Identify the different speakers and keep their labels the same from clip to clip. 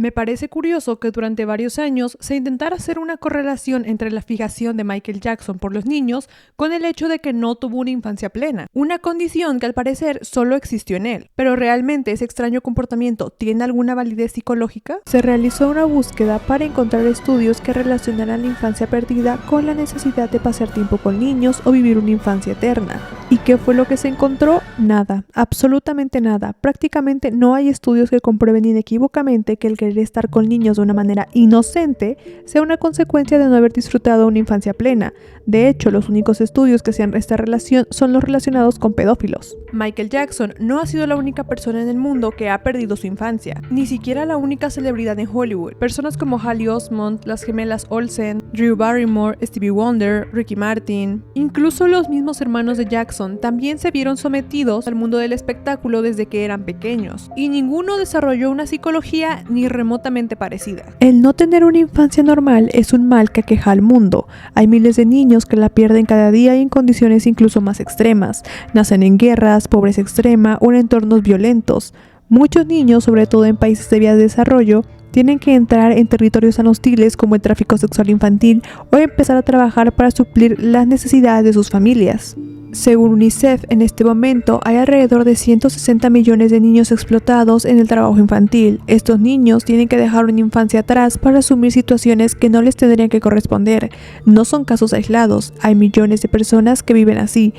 Speaker 1: Me parece curioso que durante varios años se intentara hacer una correlación entre la fijación de Michael Jackson por los niños con el hecho de que no tuvo una infancia plena, una condición que al parecer solo existió en él. Pero ¿realmente ese extraño comportamiento tiene alguna validez psicológica?
Speaker 2: Se realizó una búsqueda para encontrar estudios que relacionaran la infancia perdida con la necesidad de pasar tiempo con niños o vivir una infancia eterna. ¿Y qué fue lo que se encontró? Nada, absolutamente nada. Prácticamente no hay estudios que comprueben inequívocamente que el querer estar con niños de una manera inocente sea una consecuencia de no haber disfrutado una infancia plena. De hecho, los únicos estudios que hacen esta relación son los relacionados con pedófilos.
Speaker 1: Michael Jackson no ha sido la única persona en el mundo que ha perdido su infancia, ni siquiera la única celebridad en Hollywood. Personas como Haley Osmond, las gemelas Olsen, Drew Barrymore, Stevie Wonder, Ricky Martin, incluso los mismos hermanos de Jackson también se vieron sometidos al mundo del espectáculo desde que eran pequeños, y ninguno desarrolló una psicología ni remotamente parecida.
Speaker 2: El no tener una infancia normal es un mal que aqueja al mundo. Hay miles de niños que la pierden cada día y en condiciones incluso más extremas. Nacen en guerras, pobreza extrema o en entornos violentos. Muchos niños, sobre todo en países de vías de desarrollo, tienen que entrar en territorios tan hostiles como el tráfico sexual infantil o empezar a trabajar para suplir las necesidades de sus familias. Según UNICEF, en este momento hay alrededor de 160 millones de niños explotados en el trabajo infantil. Estos niños tienen que dejar una infancia atrás para asumir situaciones que no les tendrían que corresponder. No son casos aislados, hay millones de personas que viven así.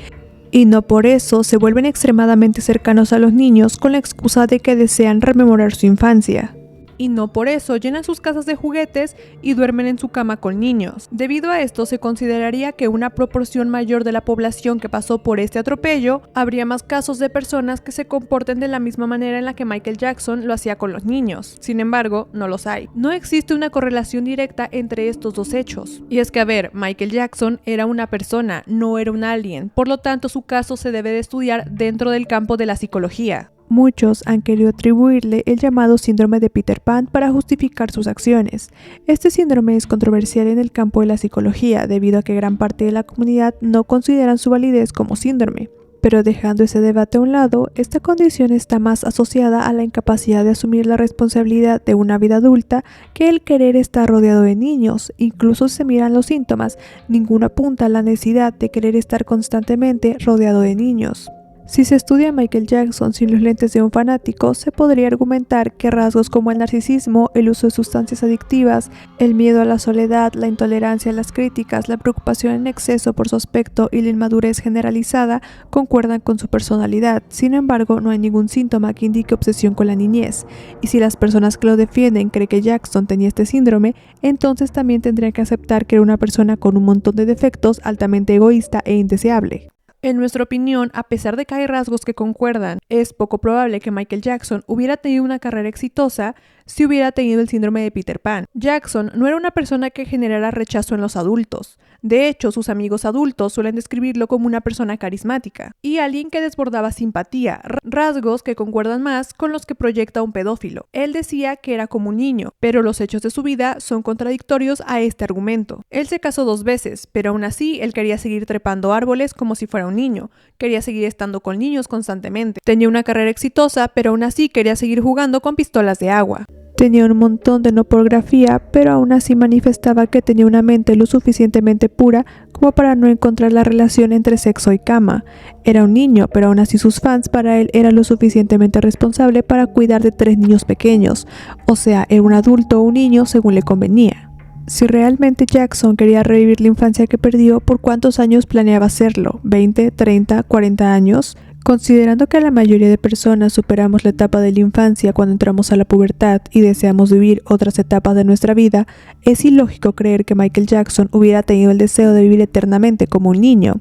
Speaker 2: Y no por eso se vuelven extremadamente cercanos a los niños con la excusa de que desean rememorar su infancia.
Speaker 1: Y no por eso llenan sus casas de juguetes y duermen en su cama con niños. Debido a esto, se consideraría que una proporción mayor de la población que pasó por este atropello, habría más casos de personas que se comporten de la misma manera en la que Michael Jackson lo hacía con los niños. Sin embargo, no los hay. No existe una correlación directa entre estos dos hechos. Y es que, a ver, Michael Jackson era una persona, no era un alien. Por lo tanto, su caso se debe de estudiar dentro del campo de la psicología.
Speaker 2: Muchos han querido atribuirle el llamado síndrome de Peter Pan para justificar sus acciones. Este síndrome es controversial en el campo de la psicología debido a que gran parte de la comunidad no consideran su validez como síndrome. Pero dejando ese debate a un lado, esta condición está más asociada a la incapacidad de asumir la responsabilidad de una vida adulta que el querer estar rodeado de niños. Incluso si se miran los síntomas, ninguno apunta a la necesidad de querer estar constantemente rodeado de niños. Si se estudia a Michael Jackson sin los lentes de un fanático, se podría argumentar que rasgos como el narcisismo, el uso de sustancias adictivas, el miedo a la soledad, la intolerancia a las críticas, la preocupación en exceso por su aspecto y la inmadurez generalizada concuerdan con su personalidad. Sin embargo, no hay ningún síntoma que indique obsesión con la niñez. Y si las personas que lo defienden creen que Jackson tenía este síndrome, entonces también tendrían que aceptar que era una persona con un montón de defectos, altamente egoísta e indeseable.
Speaker 1: En nuestra opinión, a pesar de que hay rasgos que concuerdan, es poco probable que Michael Jackson hubiera tenido una carrera exitosa si hubiera tenido el síndrome de Peter Pan. Jackson no era una persona que generara rechazo en los adultos. De hecho, sus amigos adultos suelen describirlo como una persona carismática y alguien que desbordaba simpatía, rasgos que concuerdan más con los que proyecta un pedófilo. Él decía que era como un niño, pero los hechos de su vida son contradictorios a este argumento. Él se casó 2 veces, pero aún así él quería seguir trepando árboles como si fuera un niño. Quería seguir estando con niños constantemente. Tenía una carrera exitosa, pero aún así quería seguir jugando con pistolas de agua.
Speaker 2: Tenía un montón de no pornografía, pero aún así manifestaba que tenía una mente lo suficientemente pura como para no encontrar la relación entre sexo y cama. Era un niño, pero aún así sus fans para él eran lo suficientemente responsable para cuidar de 3 niños pequeños. O sea, era un adulto o un niño según le convenía. Si realmente Jackson quería revivir la infancia que perdió, ¿por cuántos años planeaba hacerlo? ¿20, 30, 40 años? Considerando que la mayoría de personas superamos la etapa de la infancia cuando entramos a la pubertad y deseamos vivir otras etapas de nuestra vida, es ilógico creer que Michael Jackson hubiera tenido el deseo de vivir eternamente como un niño.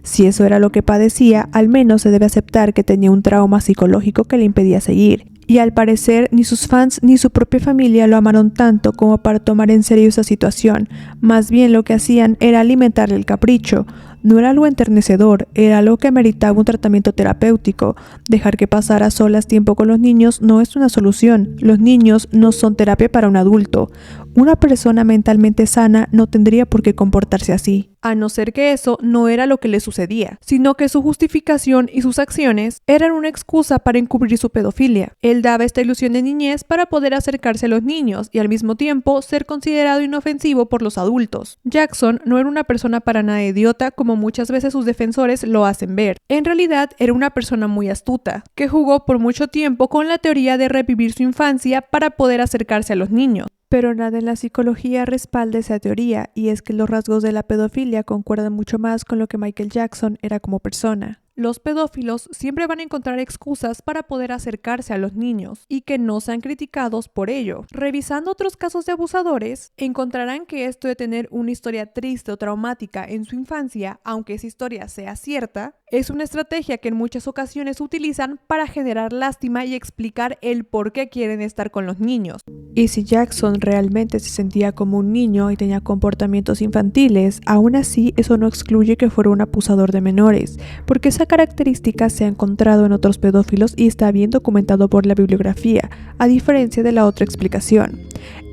Speaker 2: Si eso era lo que padecía, al menos se debe aceptar que tenía un trauma psicológico que le impedía seguir. Y al parecer, ni sus fans ni su propia familia lo amaron tanto como para tomar en serio esa situación. Más bien lo que hacían era alimentarle el capricho. No era algo enternecedor, era algo que meritaba un tratamiento terapéutico. Dejar que pasara solas tiempo con los niños no es una solución. Los niños no son terapia para un adulto. Una persona mentalmente sana no tendría por qué comportarse así.
Speaker 1: A no ser que eso no era lo que le sucedía, sino que su justificación y sus acciones eran una excusa para encubrir su pedofilia. Él daba esta ilusión de niñez para poder acercarse a los niños y al mismo tiempo ser considerado inofensivo por los adultos. Jackson no era una persona para nada idiota como muchas veces sus defensores lo hacen ver. En realidad era una persona muy astuta, que jugó por mucho tiempo con la teoría de revivir su infancia para poder acercarse a los niños.
Speaker 2: Pero nada en la psicología respalda esa teoría, y es que los rasgos de la pedofilia concuerdan mucho más con lo que Michael Jackson era como persona.
Speaker 1: Los pedófilos siempre van a encontrar excusas para poder acercarse a los niños y que no sean criticados por ello. Revisando otros casos de abusadores, encontrarán que esto de tener una historia triste o traumática en su infancia, aunque esa historia sea cierta, es una estrategia que en muchas ocasiones utilizan para generar lástima y explicar el por qué quieren estar con los niños.
Speaker 2: Y si Jackson realmente se sentía como un niño y tenía comportamientos infantiles, aún así eso no excluye que fuera un abusador de menores, porque esa característica se ha encontrado en otros pedófilos y está bien documentado por la bibliografía, a diferencia de la otra explicación.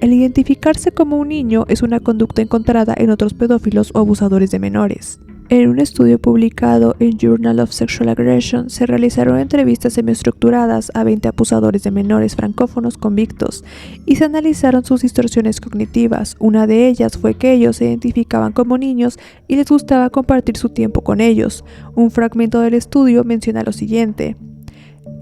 Speaker 2: El identificarse como un niño es una conducta encontrada en otros pedófilos o abusadores de menores. En un estudio publicado en Journal of Sexual Aggression se realizaron entrevistas semiestructuradas a 20 abusadores de menores francófonos convictos y se analizaron sus distorsiones cognitivas. Una de ellas fue que ellos se identificaban como niños y les gustaba compartir su tiempo con ellos. Un fragmento del estudio menciona lo siguiente: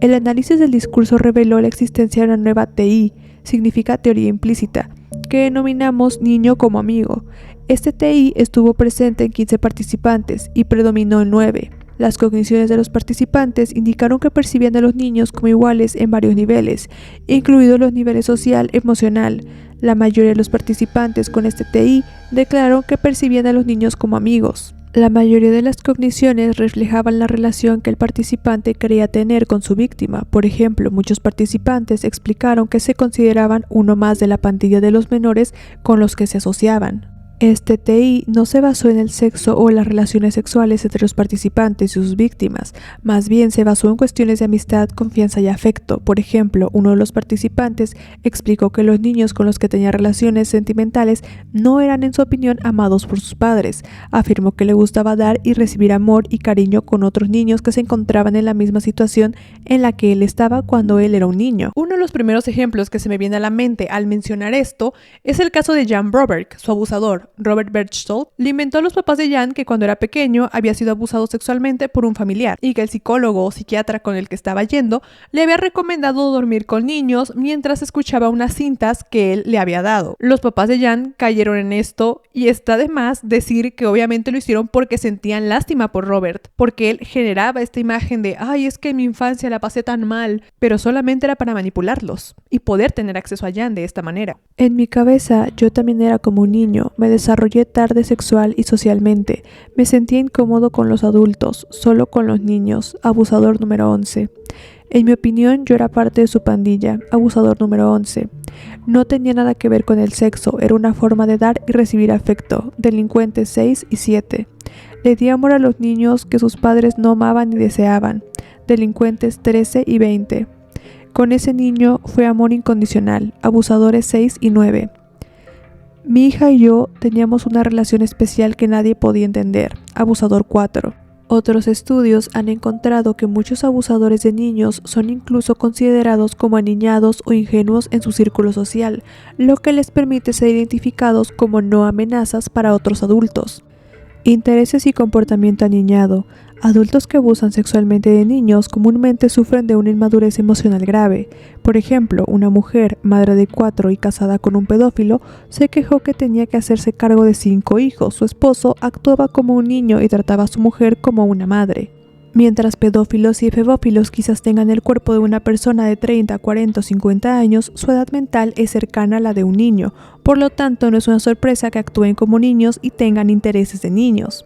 Speaker 2: el análisis del discurso reveló la existencia de una nueva TI, significa teoría implícita, que denominamos niño como amigo. Este TI estuvo presente en 15 participantes y predominó en 9. Las cogniciones de los participantes indicaron que percibían a los niños como iguales en varios niveles, incluidos los niveles social y emocional. La mayoría de los participantes con este TI declararon que percibían a los niños como amigos. La mayoría de las cogniciones reflejaban la relación que el participante quería tener con su víctima. Por ejemplo, muchos participantes explicaron que se consideraban uno más de la pandilla de los menores con los que se asociaban. Este TI no se basó en el sexo o las relaciones sexuales entre los participantes y sus víctimas, más bien se basó en cuestiones de amistad, confianza y afecto. Por ejemplo, uno de los participantes explicó que los niños con los que tenía relaciones sentimentales no eran, en su opinión, amados por sus padres. Afirmó que le gustaba dar y recibir amor y cariño con otros niños que se encontraban en la misma situación en la que él estaba cuando él era un niño.
Speaker 1: Uno de los primeros ejemplos que se me viene a la mente al mencionar esto es el caso de Jan Broberg, su abusador. Robert Berchtold le inventó a los papás de Jan que cuando era pequeño había sido abusado sexualmente por un familiar y que el psicólogo o psiquiatra con el que estaba yendo le había recomendado dormir con niños mientras escuchaba unas cintas que él le había dado. Los papás de Jan cayeron en esto y está de más decir que obviamente lo hicieron porque sentían lástima por Robert, porque él generaba esta imagen de ay, es que en mi infancia la pasé tan mal, pero solamente era para manipularlos y poder tener acceso a Jan de esta manera.
Speaker 2: En mi cabeza yo también era como un niño, me desarrollé tarde sexual y socialmente, me sentía incómodo con los adultos, solo con los niños, abusador número 11. En mi opinión yo era parte de su pandilla, abusador número 11. No tenía nada que ver con el sexo, era una forma de dar y recibir afecto, delincuentes 6 y 7. Le di amor a los niños que sus padres no amaban ni deseaban, delincuentes 13 y 20. Con ese niño fue amor incondicional, abusadores 6 y 9. Mi hija y yo teníamos una relación especial que nadie podía entender, abusador 4. Otros estudios han encontrado que muchos abusadores de niños son incluso considerados como aniñados o ingenuos en su círculo social, lo que les permite ser identificados como no amenazas para otros adultos. Intereses y comportamiento aniñado. Adultos que abusan sexualmente de niños comúnmente sufren de una inmadurez emocional grave. Por ejemplo, una mujer, madre de 4 y casada con un pedófilo, se quejó que tenía que hacerse cargo de 5 hijos. Su esposo actuaba como un niño y trataba a su mujer como una madre. Mientras pedófilos y efebófilos quizás tengan el cuerpo de una persona de 30, 40 o 50 años, su edad mental es cercana a la de un niño. Por lo tanto, no es una sorpresa que actúen como niños y tengan intereses de niños.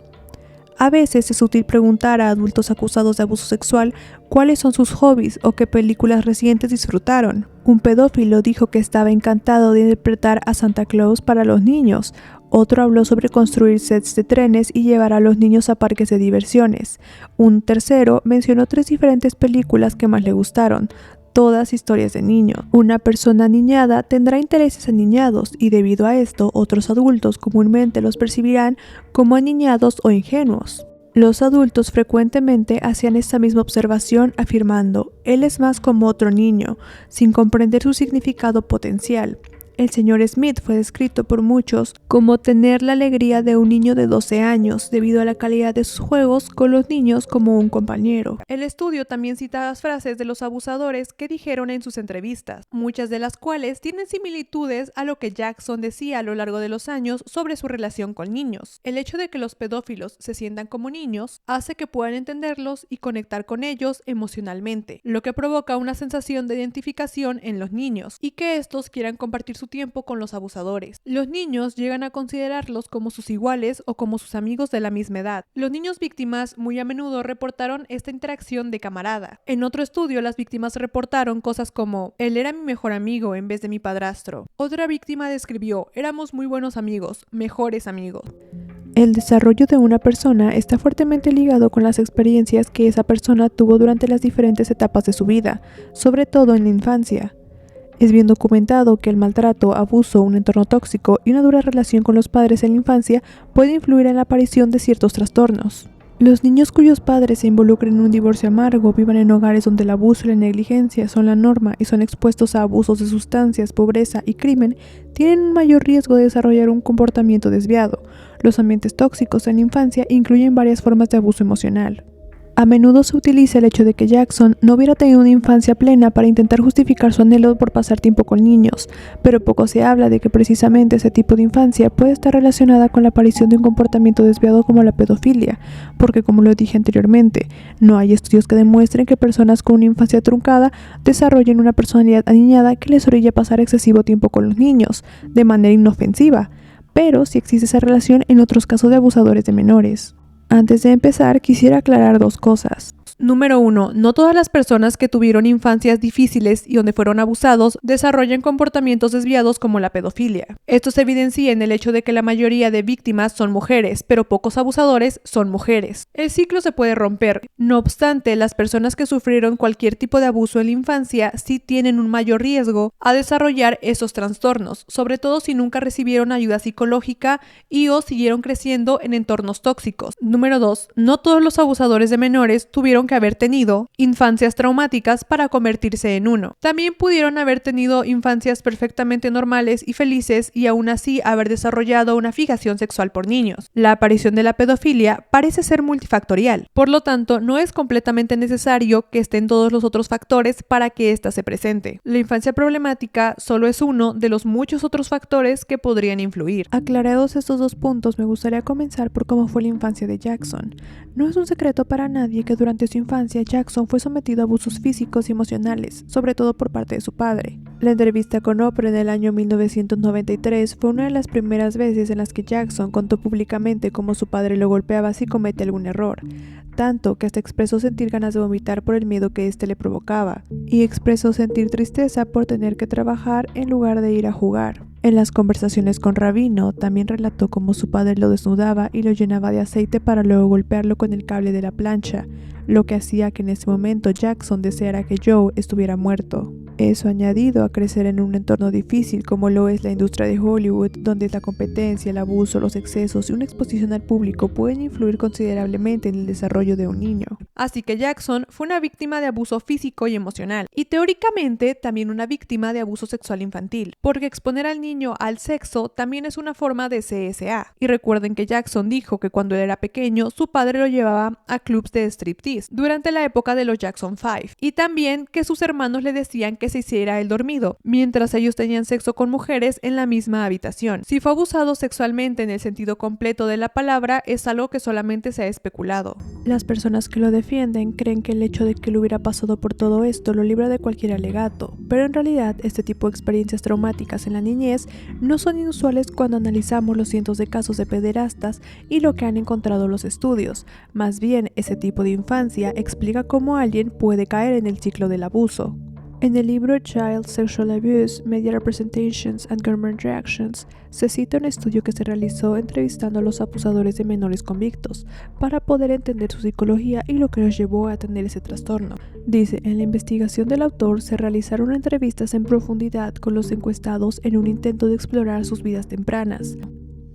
Speaker 2: A veces es útil preguntar a adultos acusados de abuso sexual cuáles son sus hobbies o qué películas recientes disfrutaron. Un pedófilo dijo que estaba encantado de interpretar a Santa Claus para los niños. Otro habló sobre construir sets de trenes y llevar a los niños a parques de diversiones. Un tercero mencionó 3 diferentes películas que más le gustaron, todas historias de niños. Una persona aniñada tendrá intereses aniñados y debido a esto otros adultos comúnmente los percibirán como aniñados o ingenuos. Los adultos frecuentemente hacían esta misma observación afirmando, él es más como otro niño, sin comprender su significado potencial. El señor Smith fue descrito por muchos como tener la alegría de un niño de 12 años debido a la calidad de sus juegos con los niños como un compañero.
Speaker 1: El estudio también cita las frases de los abusadores que dijeron en sus entrevistas, muchas de las cuales tienen similitudes a lo que Jackson decía a lo largo de los años sobre su relación con niños. El hecho de que los pedófilos se sientan como niños hace que puedan entenderlos y conectar con ellos emocionalmente, lo que provoca una sensación de identificación en los niños y que estos quieran compartir su tiempo con los abusadores. Los niños llegan a considerarlos como sus iguales o como sus amigos de la misma edad. Los niños víctimas muy a menudo reportaron esta interacción de camarada. En otro estudio, las víctimas reportaron cosas como, él era mi mejor amigo en vez de mi padrastro. Otra víctima describió, éramos muy buenos amigos, mejores amigos.
Speaker 2: El desarrollo de una persona está fuertemente ligado con las experiencias que esa persona tuvo durante las diferentes etapas de su vida, sobre todo en la infancia. Es bien documentado que el maltrato, abuso, un entorno tóxico y una dura relación con los padres en la infancia puede influir en la aparición de ciertos trastornos. Los niños cuyos padres se involucren en un divorcio amargo, vivan en hogares donde el abuso y la negligencia son la norma y son expuestos a abusos de sustancias, pobreza y crimen, tienen un mayor riesgo de desarrollar un comportamiento desviado. Los ambientes tóxicos en la infancia incluyen varias formas de abuso emocional. A menudo se utiliza el hecho de que Jackson no hubiera tenido una infancia plena para intentar justificar su anhelo por pasar tiempo con niños, pero poco se habla de que precisamente ese tipo de infancia puede estar relacionada con la aparición de un comportamiento desviado como la pedofilia, porque como lo dije anteriormente, no hay estudios que demuestren que personas con una infancia truncada desarrollen una personalidad aniñada que les orilla a pasar excesivo tiempo con los niños, de manera inofensiva, pero sí existe esa relación en otros casos de abusadores de menores. Antes de empezar, quisiera aclarar 2 cosas.
Speaker 1: Número 1. No todas las personas que tuvieron infancias difíciles y donde fueron abusados desarrollan comportamientos desviados como la pedofilia. Esto se evidencia en el hecho de que la mayoría de víctimas son mujeres, pero pocos abusadores son mujeres. El ciclo se puede romper. No obstante, las personas que sufrieron cualquier tipo de abuso en la infancia sí tienen un mayor riesgo a desarrollar esos trastornos, sobre todo si nunca recibieron ayuda psicológica y o siguieron creciendo en entornos tóxicos. Número 2. No todos los abusadores de menores tuvieron que haber tenido infancias traumáticas para convertirse en uno. También pudieron haber tenido infancias perfectamente normales y felices y aún así haber desarrollado una fijación sexual por niños. La aparición de la pedofilia parece ser multifactorial, por lo tanto no es completamente necesario que estén todos los otros factores para que ésta se presente. La infancia problemática solo es uno de los muchos otros factores que podrían influir.
Speaker 2: Aclarados estos 2 puntos, me gustaría comenzar por cómo fue la infancia de Jackson. No es un secreto para nadie que durante su infancia Jackson fue sometido a abusos físicos y emocionales, sobre todo por parte de su padre. La entrevista con Oprah en el año 1993 fue una de las primeras veces en las que Jackson contó públicamente cómo su padre lo golpeaba si comete algún error, tanto que hasta expresó sentir ganas de vomitar por el miedo que éste le provocaba, y expresó sentir tristeza por tener que trabajar en lugar de ir a jugar. En las conversaciones con Rabino, también relató cómo su padre lo desnudaba y lo llenaba de aceite para luego golpearlo con el cable de la plancha, lo que hacía que en ese momento Jackson deseara que Joe estuviera muerto. Eso añadido a crecer en un entorno difícil como lo es la industria de Hollywood, donde la competencia, el abuso, los excesos y una exposición al público pueden influir considerablemente en el desarrollo de un niño.
Speaker 1: Así que Jackson fue una víctima de abuso físico y emocional, y teóricamente también una víctima de abuso sexual infantil, porque exponer al niño al sexo también es una forma de CSA. Y recuerden que Jackson dijo que cuando él era pequeño, su padre lo llevaba a clubs de striptease durante la época de los Jackson 5, y también que sus hermanos le decían que se hiciera el dormido, mientras ellos tenían sexo con mujeres en la misma habitación. Si fue abusado sexualmente en el sentido completo de la palabra, es algo que solamente se ha especulado.
Speaker 2: Las personas que lo defienden creen que el hecho de que él hubiera pasado por todo esto lo libra de cualquier alegato, pero en realidad este tipo de experiencias traumáticas en la niñez no son inusuales cuando analizamos los cientos de casos de pederastas y lo que han encontrado los estudios. Más bien, ese tipo de infancia explica cómo alguien puede caer en el ciclo del abuso. En el libro Child Sexual Abuse, Media Representations and Government Reactions, se cita un estudio que se realizó entrevistando a los abusadores de menores convictos para poder entender su psicología y lo que los llevó a tener ese trastorno. Dice, en la investigación del autor se realizaron entrevistas en profundidad con los encuestados en un intento de explorar sus vidas tempranas.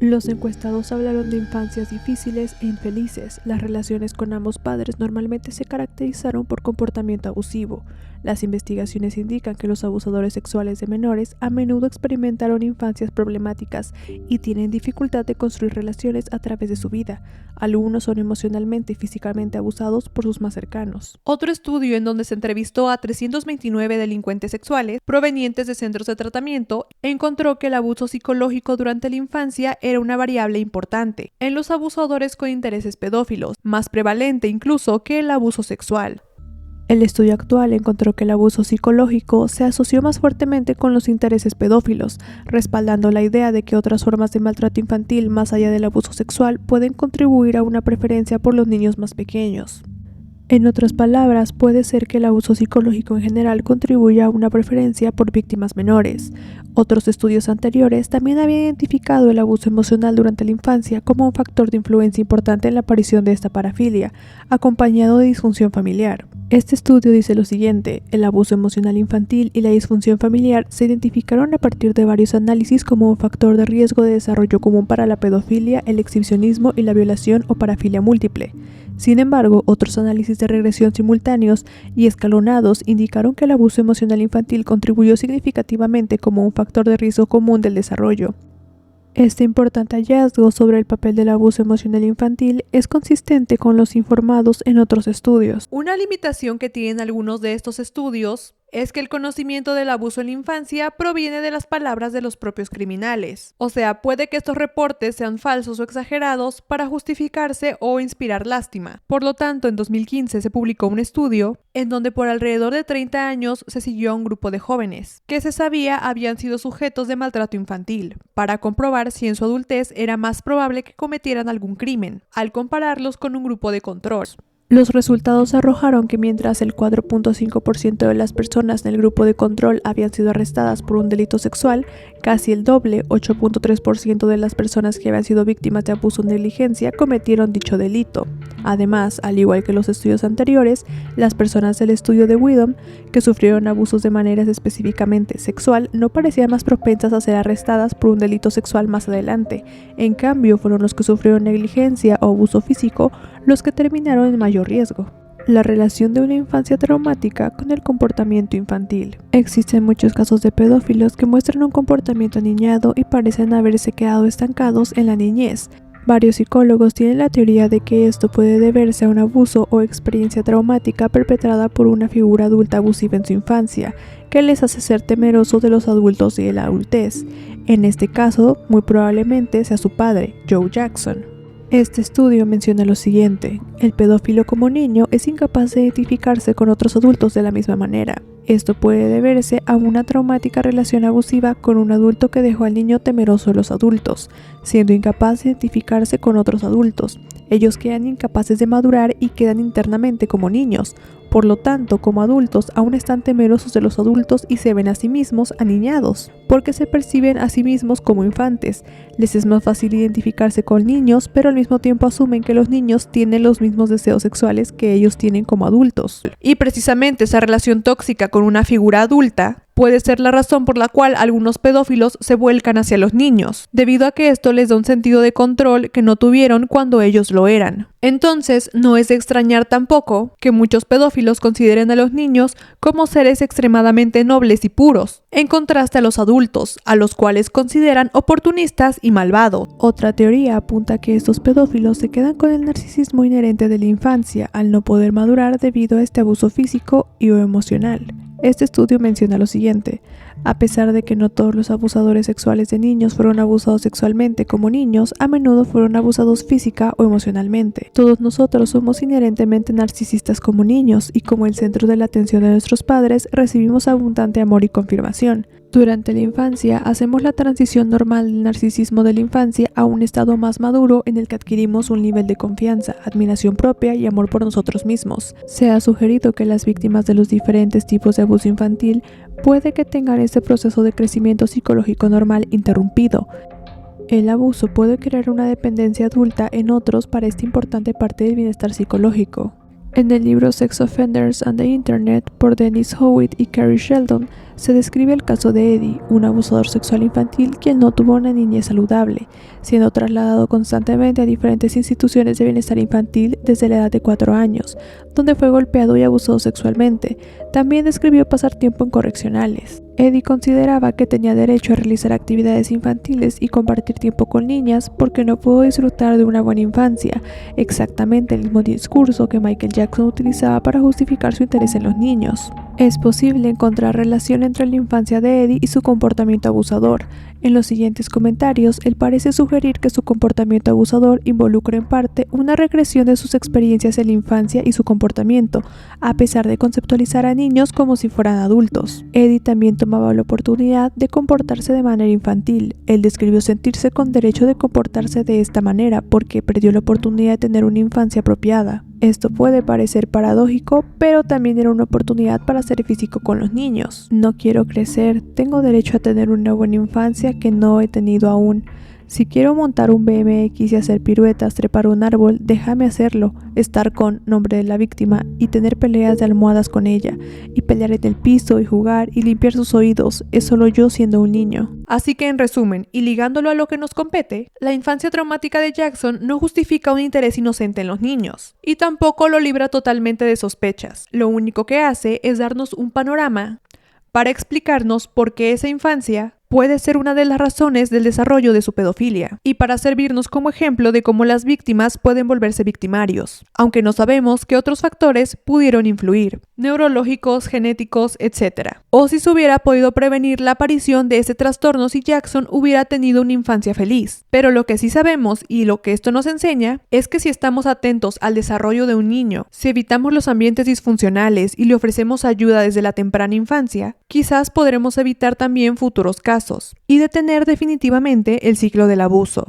Speaker 2: Los encuestados hablaron de infancias difíciles e infelices. Las relaciones con ambos padres normalmente se caracterizaron por comportamiento abusivo. Las investigaciones indican que los abusadores sexuales de menores a menudo experimentaron infancias problemáticas y tienen dificultad de construir relaciones a través de su vida. Algunos son emocionalmente y físicamente abusados por sus más cercanos.
Speaker 1: Otro estudio en donde se entrevistó a 329 delincuentes sexuales provenientes de centros de tratamiento encontró que el abuso psicológico durante la infancia era una variable importante en los abusadores con intereses pedófilos, más prevalente incluso que el abuso sexual.
Speaker 2: El estudio actual encontró que el abuso psicológico se asoció más fuertemente con los intereses pedófilos, respaldando la idea de que otras formas de maltrato infantil más allá del abuso sexual pueden contribuir a una preferencia por los niños más pequeños. En otras palabras, puede ser que el abuso psicológico en general contribuya a una preferencia por víctimas menores. Otros estudios anteriores también habían identificado el abuso emocional durante la infancia como un factor de influencia importante en la aparición de esta parafilia, acompañado de disfunción familiar. Este estudio dice lo siguiente: el abuso emocional infantil y la disfunción familiar se identificaron a partir de varios análisis como un factor de riesgo de desarrollo común para la pedofilia, el exhibicionismo y la violación o parafilia múltiple. Sin embargo, otros análisis de regresión simultáneos y escalonados indicaron que el abuso emocional infantil contribuyó significativamente como un factor de riesgo común del desarrollo. Este importante hallazgo sobre el papel del abuso emocional infantil es consistente con los informados en otros estudios.
Speaker 1: Una limitación que tienen algunos de estos estudios es que el conocimiento del abuso en la infancia proviene de las palabras de los propios criminales. O sea, puede que estos reportes sean falsos o exagerados para justificarse o inspirar lástima. Por lo tanto, en 2015 se publicó un estudio en donde por alrededor de 30 años se siguió a un grupo de jóvenes que se sabía habían sido sujetos de maltrato infantil, para comprobar si en su adultez era más probable que cometieran algún crimen, al compararlos con un grupo de control.
Speaker 2: Los resultados arrojaron que mientras el 4.5% de las personas en el grupo de control habían sido arrestadas por un delito sexual, casi el doble, 8.3% de las personas que habían sido víctimas de abuso o negligencia cometieron dicho delito. Además, al igual que los estudios anteriores, las personas del estudio de Widom que sufrieron abusos de manera específicamente sexual no parecían más propensas a ser arrestadas por un delito sexual más adelante. En cambio, fueron los que sufrieron negligencia o abuso físico los que terminaron en mayor riesgo. La relación de una infancia traumática con el comportamiento infantil. Existen muchos casos de pedófilos que muestran un comportamiento aniñado y parecen haberse quedado estancados en la niñez. Varios psicólogos tienen la teoría de que esto puede deberse a un abuso o experiencia traumática perpetrada por una figura adulta abusiva en su infancia, que les hace ser temerosos de los adultos y de la adultez. En este caso, muy probablemente sea su padre, Joe Jackson. Este estudio menciona lo siguiente: el pedófilo como niño es incapaz de identificarse con otros adultos de la misma manera. Esto puede deberse a una traumática relación abusiva con un adulto que dejó al niño temeroso de los adultos, siendo incapaz de identificarse con otros adultos. Ellos quedan incapaces de madurar y quedan internamente como niños. Por lo tanto, como adultos, aún están temerosos de los adultos y se ven a sí mismos aniñados, porque se perciben a sí mismos como infantes. Les es más fácil identificarse con niños, pero al mismo tiempo asumen que los niños tienen los mismos deseos sexuales que ellos tienen como adultos.
Speaker 1: Y precisamente esa relación tóxica con una figura adulta puede ser la razón por la cual algunos pedófilos se vuelcan hacia los niños, debido a que esto les da un sentido de control que no tuvieron cuando ellos lo eran. Entonces, no es de extrañar tampoco que muchos pedófilos consideren a los niños como seres extremadamente nobles y puros, en contraste a los adultos, a los cuales consideran oportunistas y malvados.
Speaker 2: Otra teoría apunta que estos pedófilos se quedan con el narcisismo inherente de la infancia al no poder madurar debido a este abuso físico y o emocional. Este estudio menciona lo siguiente: a pesar de que no todos los abusadores sexuales de niños fueron abusados sexualmente como niños, a menudo fueron abusados física o emocionalmente. Todos nosotros somos inherentemente narcisistas como niños y como el centro de la atención de nuestros padres recibimos abundante amor y confirmación. Durante la infancia, hacemos la transición normal del narcisismo de la infancia a un estado más maduro en el que adquirimos un nivel de confianza, admiración propia y amor por nosotros mismos. Se ha sugerido que las víctimas de los diferentes tipos de abuso infantil puede que tengan este proceso de crecimiento psicológico normal interrumpido. El abuso puede crear una dependencia adulta en otros para esta importante parte del bienestar psicológico. En el libro Sex Offenders and the Internet por Dennis Howitt y Carrie Sheldon se describe el caso de Eddie, un abusador sexual infantil quien no tuvo una niñez saludable, siendo trasladado constantemente a diferentes instituciones de bienestar infantil desde la edad de 4 años, donde fue golpeado y abusado sexualmente. También describió pasar tiempo en correccionales. Eddie consideraba que tenía derecho a realizar actividades infantiles y compartir tiempo con niñas porque no pudo disfrutar de una buena infancia, exactamente el mismo discurso que Michael Jackson utilizaba para justificar su interés en los niños. Es posible encontrar relación entre la infancia de Eddie y su comportamiento abusador. En los siguientes comentarios, él parece sugerir que su comportamiento abusador involucra en parte una regresión de sus experiencias en la infancia y su comportamiento, a pesar de conceptualizar a niños como si fueran adultos. Eddie también tomaba la oportunidad de comportarse de manera infantil. Él describió sentirse con derecho de comportarse de esta manera porque perdió la oportunidad de tener una infancia apropiada. Esto puede parecer paradójico, pero también era una oportunidad para ser físico con los niños. No quiero crecer, tengo derecho a tener una buena infancia que no he tenido aún. Si quiero montar un BMX y hacer piruetas, trepar un árbol, déjame hacerlo, estar con nombre de la víctima y tener peleas de almohadas con ella, y pelear en el piso y jugar y limpiar sus oídos, es solo yo siendo un niño.
Speaker 1: Así que en resumen, y ligándolo a lo que nos compete, la infancia traumática de Jackson no justifica un interés inocente en los niños, y tampoco lo libra totalmente de sospechas. Lo único que hace es darnos un panorama para explicarnos por qué esa infancia puede ser una de las razones del desarrollo de su pedofilia, y para servirnos como ejemplo de cómo las víctimas pueden volverse victimarios, aunque no sabemos qué otros factores pudieron influir, neurológicos, genéticos, etc. O si se hubiera podido prevenir la aparición de ese trastorno si Jackson hubiera tenido una infancia feliz. Pero lo que sí sabemos, y lo que esto nos enseña, es que si estamos atentos al desarrollo de un niño, si evitamos los ambientes disfuncionales y le ofrecemos ayuda desde la temprana infancia, quizás podremos evitar también futuros casos y detener definitivamente el ciclo del abuso.